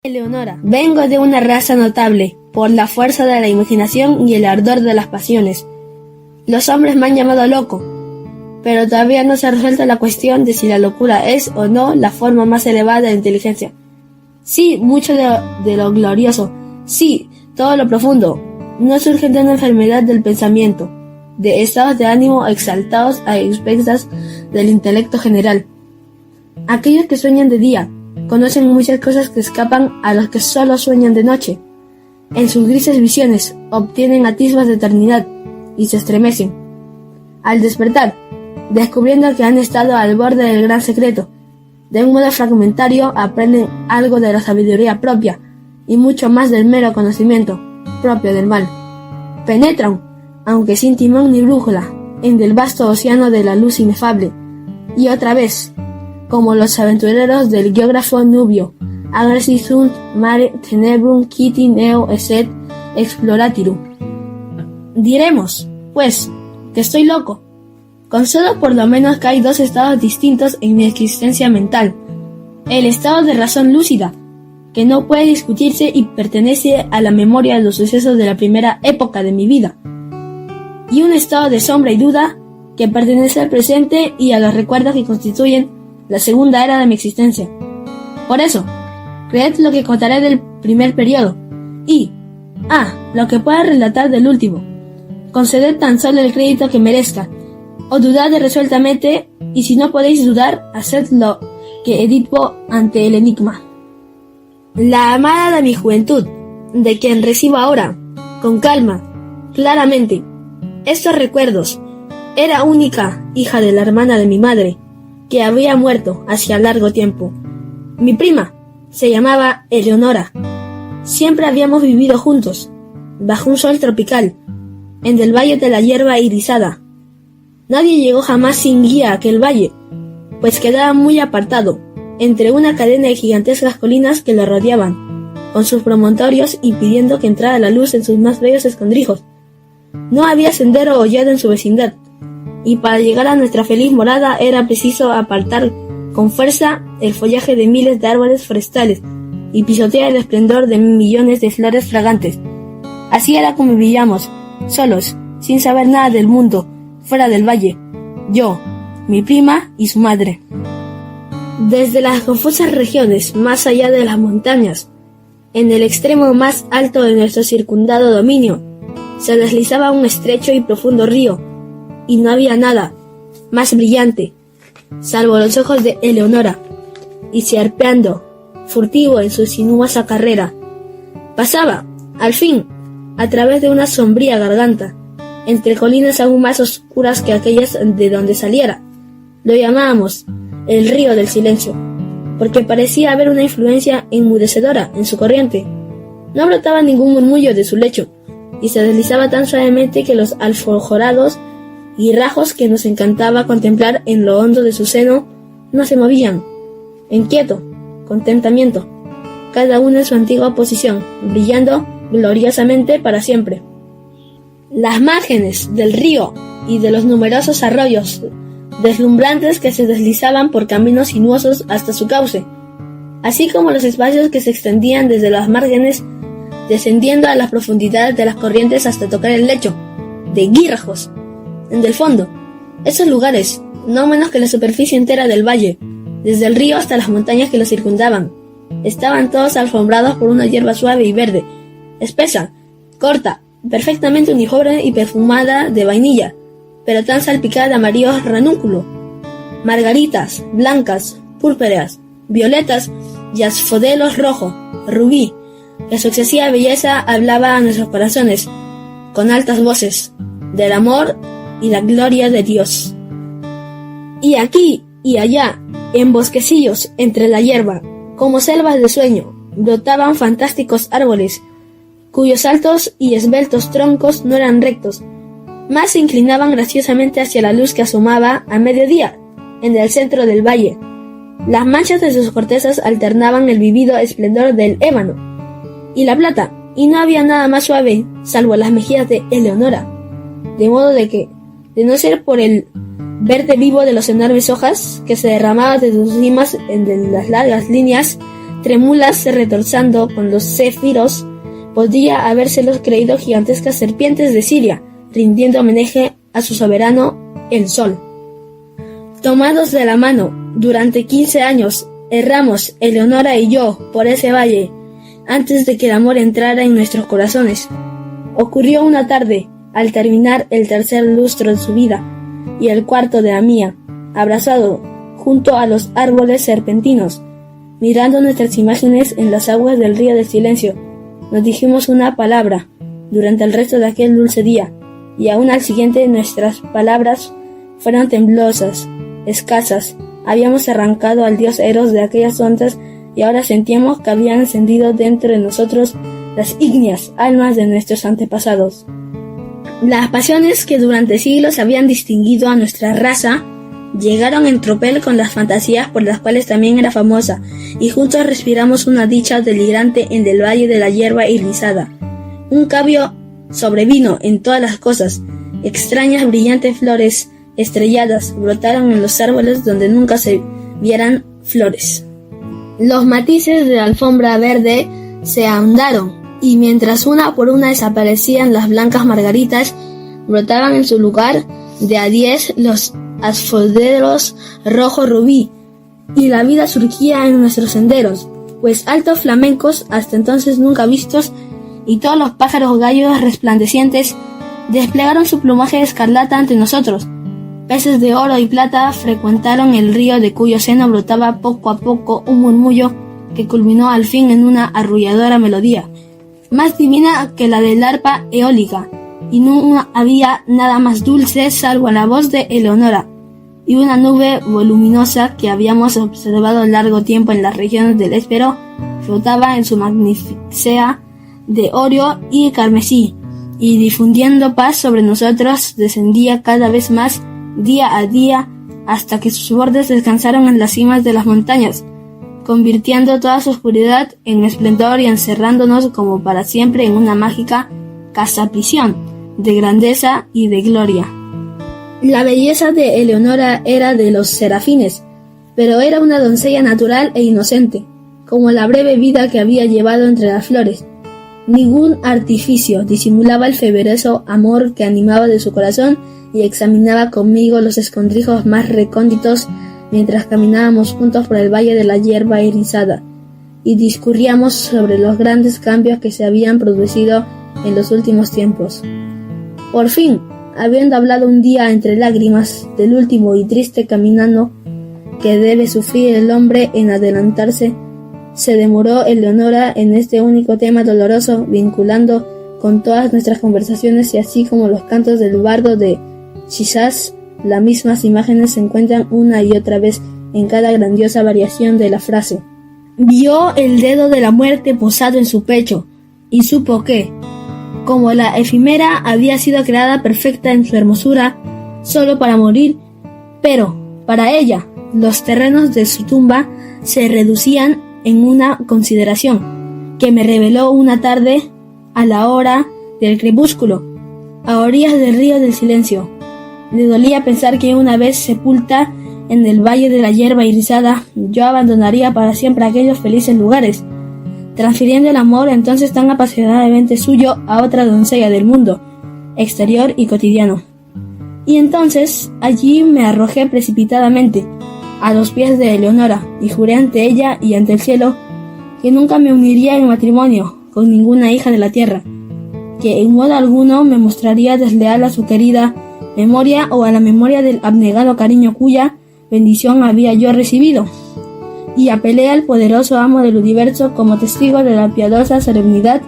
Eleonora, vengo de una raza notable, por la fuerza de la imaginación y el ardor de las pasiones. Los hombres me han llamado loco, pero todavía no se ha resuelto la cuestión de si la locura es o no la forma más elevada de la inteligencia. Sí, mucho de lo glorioso, sí, todo lo profundo, no surge de una enfermedad del pensamiento, de estados de ánimo exaltados a expensas del intelecto general. Aquellos que sueñan de día conocen muchas cosas que escapan a los que solo sueñan de noche. En sus grises visiones obtienen atisbos de eternidad y se estremecen. Al despertar, descubriendo que han estado al borde del gran secreto, de un modo fragmentario aprenden algo de la sabiduría propia y mucho más del mero conocimiento propio del mal. Penetran, aunque sin timón ni brújula, en el vasto océano de la luz inefable, y otra vez, como los aventureros del geógrafo Nubio, agressi sunt mare tenebrum quiti neo esset exploratirum. Diremos, pues, que estoy loco. Concedo por lo menos que hay dos estados distintos en mi existencia mental. El estado de razón lúcida, que no puede discutirse y pertenece a la memoria de los sucesos de la primera época de mi vida. Y un estado de sombra y duda, que pertenece al presente y a los recuerdos que constituyen la segunda era de mi existencia. Por eso, creed lo que contaré del primer periodo, y, lo que pueda relatar del último. Conceded tan solo el crédito que merezca, o dudad resueltamente, y si no podéis dudar, haced lo que Edipo ante el enigma. La amada de mi juventud, de quien recibo ahora, con calma, claramente, estos recuerdos, era única hija de la hermana de mi madre, que había muerto hacía largo tiempo. Mi prima se llamaba Eleonora. Siempre habíamos vivido juntos, bajo un sol tropical, en el valle de la hierba irisada. Nadie llegó jamás sin guía a aquel valle, pues quedaba muy apartado, entre una cadena de gigantescas colinas que lo rodeaban, con sus promontorios impidiendo que entrara la luz en sus más bellos escondrijos. No había sendero o hollado en su vecindad, y para llegar a nuestra feliz morada era preciso apartar con fuerza el follaje de miles de árboles forestales y pisotear el esplendor de millones de flores fragantes. Así era como vivíamos, solos, sin saber nada del mundo, fuera del valle, yo, mi prima y su madre. Desde las confusas regiones más allá de las montañas, en el extremo más alto de nuestro circundado dominio, se deslizaba un estrecho y profundo río, y no había nada más brillante, salvo los ojos de Eleonora, y serpeando, furtivo en su sinuosa carrera, pasaba, al fin, a través de una sombría garganta, entre colinas aún más oscuras que aquellas de donde saliera. Lo llamábamos el río del silencio, porque parecía haber una influencia enmudecedora en su corriente. No brotaba ningún murmullo de su lecho, y se deslizaba tan suavemente que los alforjorados y rajos que nos encantaba contemplar en lo hondo de su seno no se movían, en quieto contentamiento, cada uno en su antigua posición, brillando gloriosamente para siempre. Las márgenes del río y de los numerosos arroyos deslumbrantes que se deslizaban por caminos sinuosos hasta su cauce, así como los espacios que se extendían desde las márgenes, descendiendo a las profundidades de las corrientes hasta tocar el lecho, de guírajos, en el fondo. Esos lugares, no menos que la superficie entera del valle, desde el río hasta las montañas que lo circundaban, estaban todos alfombrados por una hierba suave y verde, espesa, corta, perfectamente uniforme y perfumada de vainilla, pero tan salpicada de amarillo ranúnculo, margaritas, blancas, púrpuras, violetas y asfodelos rojo, rubí, que su excesiva belleza hablaba a nuestros corazones, con altas voces, del amor y la gloria de Dios. Y aquí y allá, en bosquecillos entre la hierba, como selvas de sueño, brotaban fantásticos árboles, cuyos altos y esbeltos troncos no eran rectos, más se inclinaban graciosamente hacia la luz que asomaba a mediodía en el centro del valle. Las manchas de sus cortezas alternaban el vivido esplendor del ébano y la plata, y no había nada más suave, salvo las mejillas de Eleonora, de modo de que, de no ser por el verde vivo de las enormes hojas que se derramaban de sus cimas en las largas líneas trémulas retorzando con los céfiros, podría habérselos creído gigantescas serpientes de Siria, rindiendo homenaje a su soberano, el sol. Tomados de la mano, durante 15 años, erramos, Eleonora y yo, por ese valle, antes de que el amor entrara en nuestros corazones. Ocurrió una tarde, al terminar el tercer lustro de su vida, y el cuarto de la mía, abrazado junto a los árboles serpentinos, mirando nuestras imágenes en las aguas del río del silencio, nos dijimos una palabra durante el resto de aquel dulce día, y aún al siguiente nuestras palabras fueron temblorosas, escasas. Habíamos arrancado al dios Eros de aquellas ondas y ahora sentíamos que habían encendido dentro de nosotros las ígneas almas de nuestros antepasados. Las pasiones que durante siglos habían distinguido a nuestra raza llegaron en tropel con las fantasías por las cuales también era famosa, y juntos respiramos una dicha delirante en el valle de la hierba irisada. Un cambio sobrevino en todas las cosas. Extrañas brillantes flores estrelladas brotaron en los árboles donde nunca se vieran flores. Los matices de la alfombra verde se ahondaron, y mientras una por una desaparecían las blancas margaritas, brotaban en su lugar de a 10 los asfolderos rojo rubí, y la vida surgía en nuestros senderos, pues altos flamencos hasta entonces nunca vistos, y todos los pájaros gallos resplandecientes desplegaron su plumaje escarlata ante nosotros. Peces de oro y plata frecuentaron el río de cuyo seno brotaba poco a poco un murmullo que culminó al fin en una arrulladora melodía, más divina que la del arpa eólica, y no había nada más dulce salvo la voz de Eleonora, y una nube voluminosa que habíamos observado largo tiempo en las regiones del Éspero flotaba en su magnificencia de oro y carmesí, y difundiendo paz sobre nosotros descendía cada vez más día a día hasta que sus bordes descansaron en las cimas de las montañas, convirtiendo toda su oscuridad en esplendor y encerrándonos como para siempre en una mágica casa-prisión de grandeza y de gloria. La belleza de Eleonora era de los serafines, pero era una doncella natural e inocente, como la breve vida que había llevado entre las flores. Ningún artificio disimulaba el feveroso amor que animaba de su corazón y examinaba conmigo los escondrijos más recónditos mientras caminábamos juntos por el valle de la hierba irisada y discurríamos sobre los grandes cambios que se habían producido en los últimos tiempos. Por fin, habiendo hablado un día entre lágrimas del último y triste camino que debe sufrir el hombre en adelantarse, se demoró Eleonora en este único tema doloroso, vinculando con todas nuestras conversaciones y así como los cantos del bardo de Chisás, las mismas imágenes se encuentran una y otra vez en cada grandiosa variación de la frase. Vio el dedo de la muerte posado en su pecho y supo que, como la efímera había sido creada perfecta en su hermosura, solo para morir, pero para ella los terrenos de su tumba se reducían en una consideración que me reveló una tarde a la hora del crepúsculo, a orillas del río del silencio. Le dolía pensar que una vez sepulta en el valle de la hierba irisada, yo abandonaría para siempre aquellos felices lugares, transfiriendo el amor entonces tan apasionadamente suyo a otra doncella del mundo, exterior y cotidiano. Y entonces allí me arrojé precipitadamente a los pies de Eleonora y juré ante ella y ante el cielo que nunca me uniría en matrimonio con ninguna hija de la tierra, que en modo alguno me mostraría desleal a su querida memoria o a la memoria del abnegado cariño cuya bendición había yo recibido, y apelé al poderoso amo del universo como testigo de la piadosa solemnidad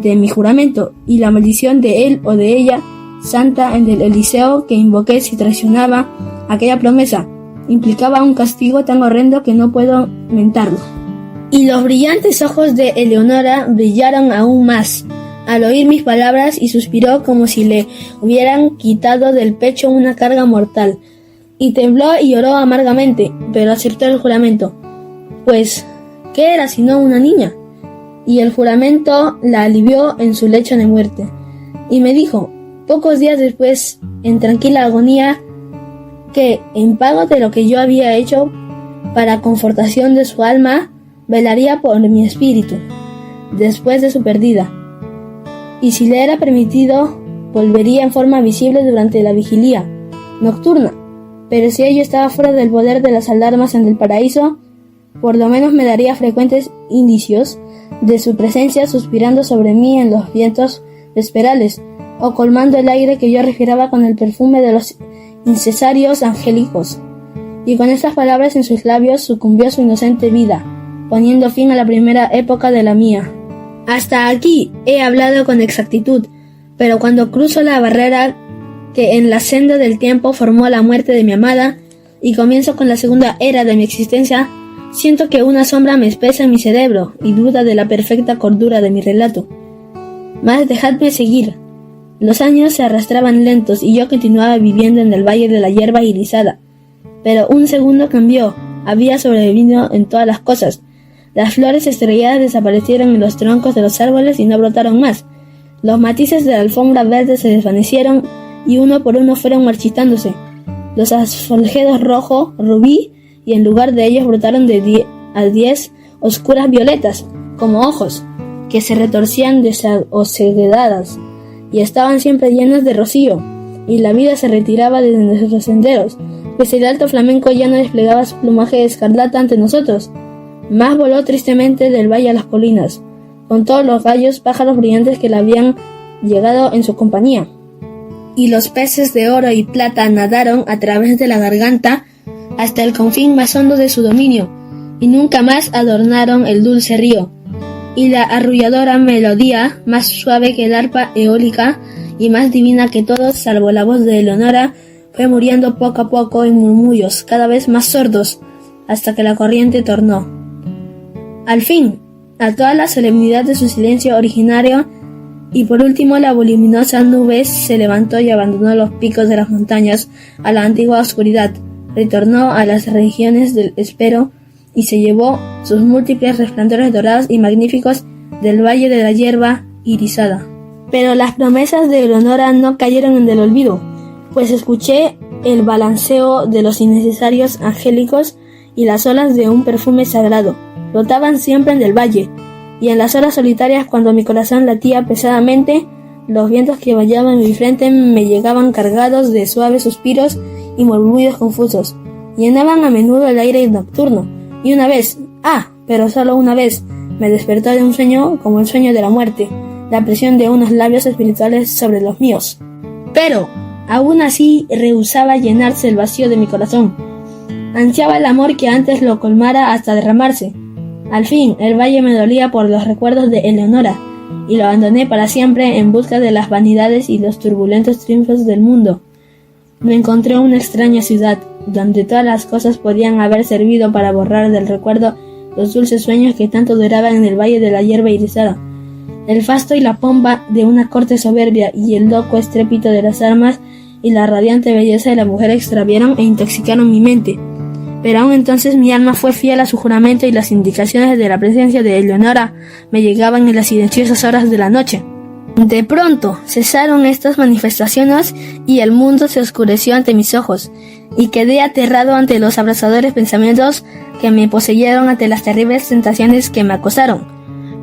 de mi juramento y la maldición de él o de ella santa en el Eliseo que invoqué si traicionaba aquella promesa. Implicaba un castigo tan horrendo que no puedo mentarlo. Y los brillantes ojos de Eleonora brillaron aún más al oír mis palabras y suspiró como si le hubieran quitado del pecho una carga mortal, y tembló y lloró amargamente, pero acertó el juramento, pues ¿qué era sino una niña? Y el juramento la alivió en su lecho de muerte, y me dijo, pocos días después, en tranquila agonía, que, en pago de lo que yo había hecho para confortación de su alma, velaría por mi espíritu, después de su pérdida, y si le era permitido, volvería en forma visible durante la vigilia nocturna, pero si ello estaba fuera del poder de las alarmas en el paraíso, por lo menos me daría frecuentes indicios de su presencia suspirando sobre mí en los vientos vesperales, o colmando el aire que yo respiraba con el perfume de los incensarios angélicos. Y con estas palabras en sus labios sucumbió su inocente vida, poniendo fin a la primera época de la mía. Hasta aquí he hablado con exactitud, pero cuando cruzo la barrera que en la senda del tiempo formó la muerte de mi amada, y comienzo con la segunda era de mi existencia, siento que una sombra me espesa en mi cerebro y duda de la perfecta cordura de mi relato. Mas dejadme seguir. Los años se arrastraban lentos y yo continuaba viviendo en el valle de la hierba irisada. Pero un segundo cambió, había sobrevivido en todas las cosas. Las flores estrelladas desaparecieron en los troncos de los árboles y no brotaron más. Los matices de la alfombra verde se desvanecieron y uno por uno fueron marchitándose. Los asoljedos rojo, rubí, y en lugar de ellos brotaron de 10 oscuras violetas, como ojos, que se retorcían desahoguedadas, y estaban siempre llenas de rocío, y la vida se retiraba de nuestros senderos, pues el alto flamenco ya no desplegaba su plumaje escarlata ante nosotros, mas voló tristemente del valle a las colinas, con todos los gallos pájaros brillantes que le habían llegado en su compañía, y los peces de oro y plata nadaron a través de la garganta hasta el confín más hondo de su dominio, y nunca más adornaron el dulce río, y la arrulladora melodía, más suave que el arpa eólica y más divina que todos, salvo la voz de Eleonora, fue muriendo poco a poco en murmullos cada vez más sordos, hasta que la corriente tornó. Al fin, a toda la solemnidad de su silencio originario, y por último la voluminosa nube se levantó y abandonó los picos de las montañas a la antigua oscuridad, retornó a las regiones del espero y se llevó sus múltiples resplandores dorados y magníficos del valle de la hierba irisada. Pero las promesas de Eleonora no cayeron en el olvido, pues escuché el balanceo de los innecesarios angélicos y las olas de un perfume sagrado. Flotaban siempre en el valle, y en las horas solitarias cuando mi corazón latía pesadamente, los vientos que bañaban mi frente me llegaban cargados de suaves suspiros y murmullos confusos. Llenaban a menudo el aire nocturno, y una vez, pero solo una vez, me despertó de un sueño como el sueño de la muerte, la presión de unos labios espirituales sobre los míos. Pero, aún así, rehusaba llenarse el vacío de mi corazón. Ansiaba el amor que antes lo colmara hasta derramarse. Al fin, el valle me dolía por los recuerdos de Eleonora, y lo abandoné para siempre en busca de las vanidades y los turbulentos triunfos del mundo. Me encontré en una extraña ciudad, donde todas las cosas podían haber servido para borrar del recuerdo los dulces sueños que tanto duraban en el valle de la hierba irisada. El fasto y la pompa de una corte soberbia y el loco estrépito de las armas y la radiante belleza de la mujer extraviaron e intoxicaron mi mente. Pero aún entonces mi alma fue fiel a su juramento y las indicaciones de la presencia de Eleonora me llegaban en las silenciosas horas de la noche. De pronto cesaron estas manifestaciones y el mundo se oscureció ante mis ojos, y quedé aterrado ante los abrasadores pensamientos que me poseyeron ante las terribles tentaciones que me acosaron,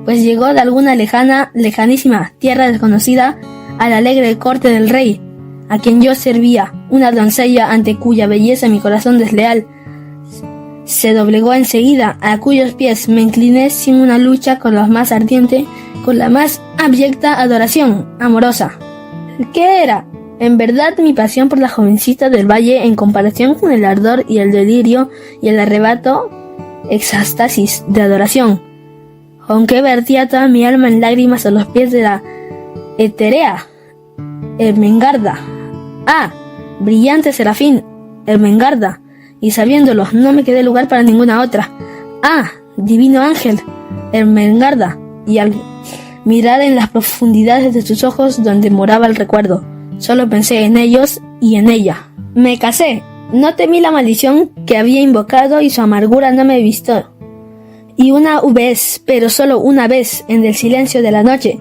pues llegó de alguna lejanísima tierra desconocida a la alegre corte del rey, a quien yo servía, una doncella ante cuya belleza mi corazón desleal se doblegó enseguida, a cuyos pies me incliné sin una lucha con la más ardiente, con la más abyecta adoración amorosa. ¿Qué era? En verdad mi pasión por la jovencita del valle en comparación con el ardor y el delirio y el arrebato exastasis de adoración, con que vertía toda mi alma en lágrimas a los pies de la etérea Ermengarda. Brillante serafín Ermengarda, y sabiéndolo no me quedé lugar para ninguna otra. Divino ángel Ermengarda, y al mirar en las profundidades de sus ojos donde moraba el recuerdo, solo pensé en ellos y en ella. Me casé, no temí la maldición que había invocado y su amargura no me vistió. Y una vez, pero solo una vez, en el silencio de la noche,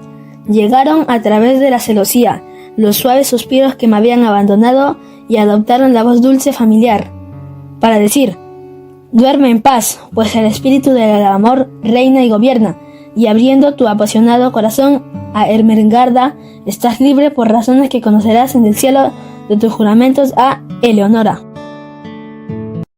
llegaron a través de la celosía los suaves suspiros que me habían abandonado y adoptaron la voz dulce familiar, para decir: Duerme en paz, pues el espíritu del amor reina y gobierna, y abriendo tu apasionado corazón a Ermengarda, estás libre por razones que conocerás en el cielo de tus juramentos a Eleonora.